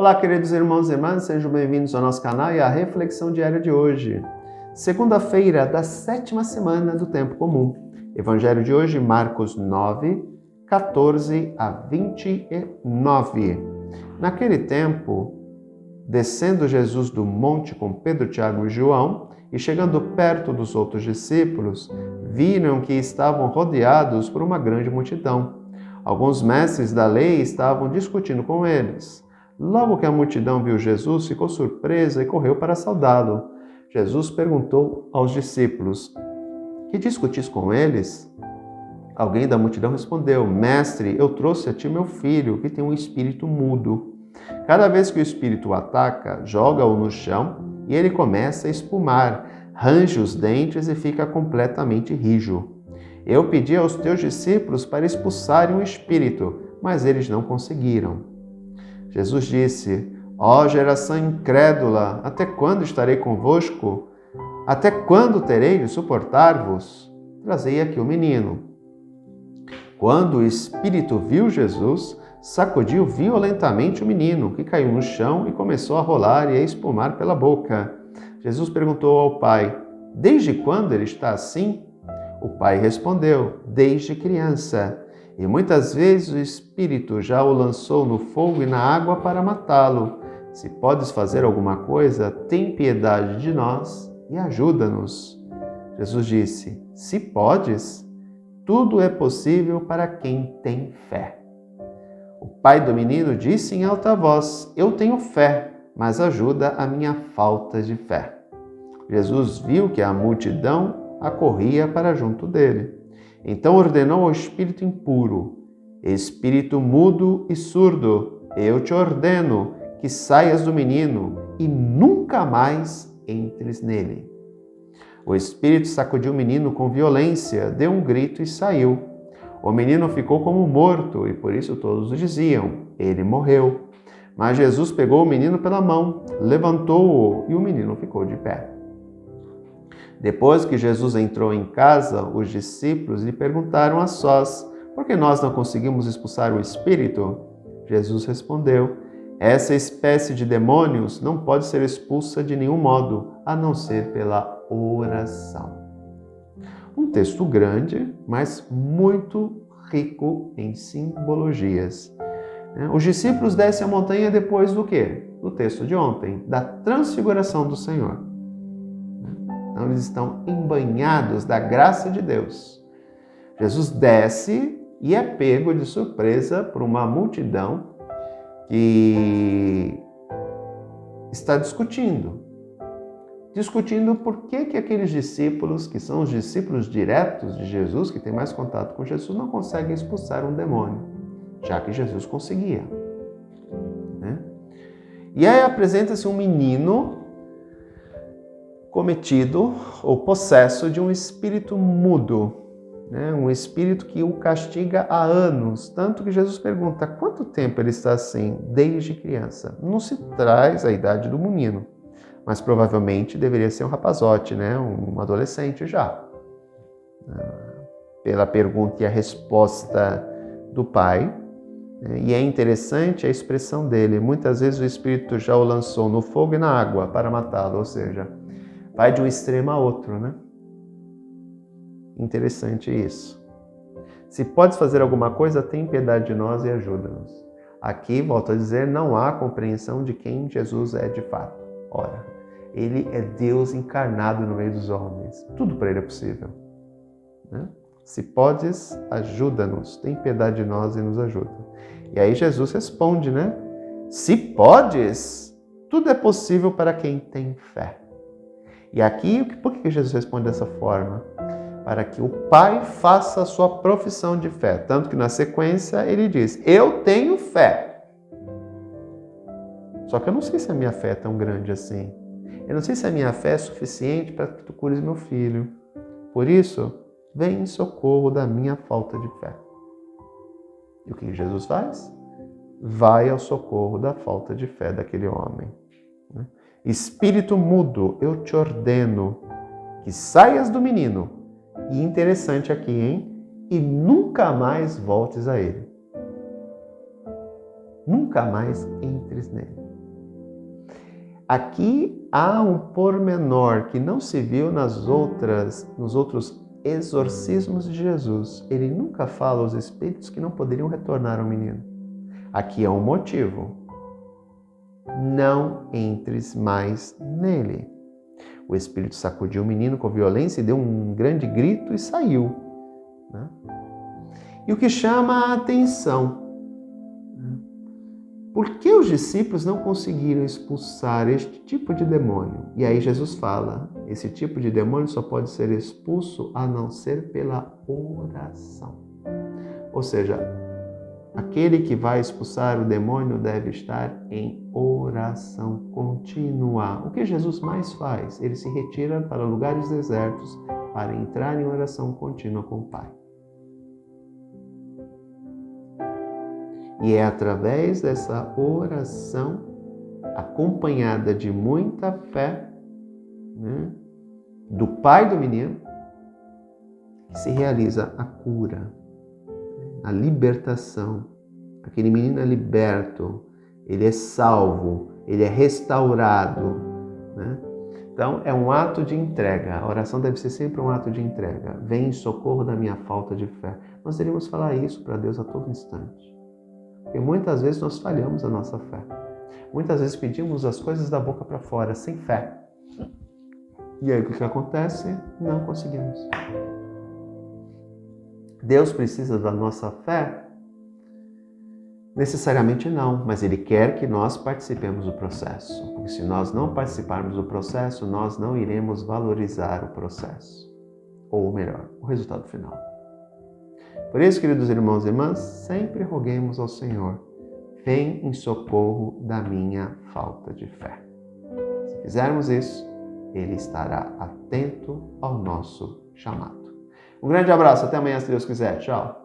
Olá, queridos irmãos e irmãs, sejam bem-vindos ao nosso canal e à reflexão diária de hoje. Segunda-feira da 7ª semana do Tempo Comum. Evangelho de hoje, Marcos 9, 14 a 29. Naquele tempo, descendo Jesus do monte com Pedro, Tiago e João, e chegando perto dos outros discípulos, viram que estavam rodeados por uma grande multidão. Alguns mestres da lei estavam discutindo com eles. Logo que a multidão viu Jesus, ficou surpresa e correu para saudá-lo. Jesus perguntou aos discípulos: "Que discutis com eles?" Alguém da multidão respondeu: "Mestre, eu trouxe a ti meu filho, que tem um espírito mudo. Cada vez que o espírito o ataca, joga-o no chão e ele começa a espumar, range os dentes e fica completamente rijo. Eu pedi aos teus discípulos para expulsarem o espírito, mas eles não conseguiram." Jesus disse: "Ó geração incrédula, até quando estarei convosco? Até quando terei de suportar-vos? Trazei aqui o menino." Quando o espírito viu Jesus, sacudiu violentamente o menino, que caiu no chão e começou a rolar e a espumar pela boca. Jesus perguntou ao pai: "Desde quando ele está assim?" O pai respondeu: "Desde criança. E muitas vezes o espírito já o lançou no fogo e na água para matá-lo. Se podes fazer alguma coisa, tem piedade de nós e ajuda-nos." Jesus disse: "Se podes, tudo é possível para quem tem fé." O pai do menino disse em alta voz: "Eu tenho fé, mas ajuda a minha falta de fé." Jesus viu que a multidão acorria para junto dele. Então ordenou ao espírito impuro: "Espírito mudo e surdo, eu te ordeno que saias do menino e nunca mais entres nele." O espírito sacudiu o menino com violência, deu um grito e saiu. O menino ficou como morto e por isso todos diziam: "Ele morreu." Mas Jesus pegou o menino pela mão, levantou-o e o menino ficou de pé. Depois que Jesus entrou em casa, os discípulos lhe perguntaram a sós: "Por que nós não conseguimos expulsar o espírito?" Jesus respondeu: "Essa espécie de demônios não pode ser expulsa de nenhum modo, a não ser pela oração." Um texto grande, mas muito rico em simbologias. Os discípulos descem a montanha depois do quê? Do texto de ontem, da transfiguração do Senhor. Então, eles estão embanhados da graça de Deus. Jesus desce e é pego de surpresa por uma multidão que está discutindo por que aqueles discípulos, que são os discípulos diretos de Jesus, que têm mais contato com Jesus, não conseguem expulsar um demônio, já que Jesus conseguia. E aí apresenta-se um menino cometido ou possesso de um espírito mudo, um espírito que o castiga há anos, tanto que Jesus pergunta: quanto tempo ele está assim? Desde criança. Não se traz a idade do menino, mas provavelmente deveria ser um rapazote, um adolescente já. Pela pergunta e a resposta do pai. E é interessante a expressão dele: muitas vezes o espírito já o lançou no fogo e na água para matá-lo, ou seja, vai de um extremo a outro, Interessante isso. Se podes fazer alguma coisa, tem piedade de nós e ajuda-nos. Aqui, volto a dizer, não há compreensão de quem Jesus é de fato. Ora, ele é Deus encarnado no meio dos homens. Tudo para ele é possível. Se podes, ajuda-nos. Tem piedade de nós e nos ajuda. E aí Jesus responde, Se podes, tudo é possível para quem tem fé. E aqui, por que Jesus responde dessa forma? Para que o Pai faça a sua profissão de fé. Tanto que na sequência ele diz: "Eu tenho fé." Só que eu não sei se a minha fé é tão grande assim. Eu não sei se a minha fé é suficiente para que tu cures meu filho. Por isso, vem em socorro da minha falta de fé. E o que Jesus faz? Vai ao socorro da falta de fé daquele homem. Espírito mudo, eu te ordeno que saias do menino. E interessante aqui, E nunca mais voltes a ele. Nunca mais entres nele. Aqui há um pormenor que não se viu nos outros exorcismos de Jesus. Ele nunca fala aos espíritos que não poderiam retornar ao menino. Aqui é um motivo. Não entres mais nele. O espírito sacudiu o menino com violência e deu um grande grito e saiu. Né? E o que chama a atenção, por que os discípulos não conseguiram expulsar este tipo de demônio? E aí Jesus fala, esse tipo de demônio só pode ser expulso a não ser pela oração. Ou seja, aquele que vai expulsar o demônio deve estar em oração contínua. O que Jesus mais faz? Ele se retira para lugares desertos para entrar em oração contínua com o Pai. E é através dessa oração, acompanhada de muita fé, né, do pai do menino, que se realiza a cura, a libertação. Aquele menino é liberto, ele é salvo, ele é restaurado. Né? Então, é um ato de entrega. A oração deve ser sempre um ato de entrega. Vem em socorro da minha falta de fé. Nós deveríamos falar isso para Deus a todo instante. Porque muitas vezes nós falhamos a nossa fé. Muitas vezes pedimos as coisas da boca para fora, sem fé. E aí o que acontece? Não conseguimos. Deus precisa da nossa fé? Necessariamente não, mas Ele quer que nós participemos do processo. Porque se nós não participarmos do processo, nós não iremos valorizar o processo. Ou melhor, o resultado final. Por isso, queridos irmãos e irmãs, sempre roguemos ao Senhor, vem em socorro da minha falta de fé. Se fizermos isso, Ele estará atento ao nosso chamado. Um grande abraço, até amanhã, se Deus quiser. Tchau!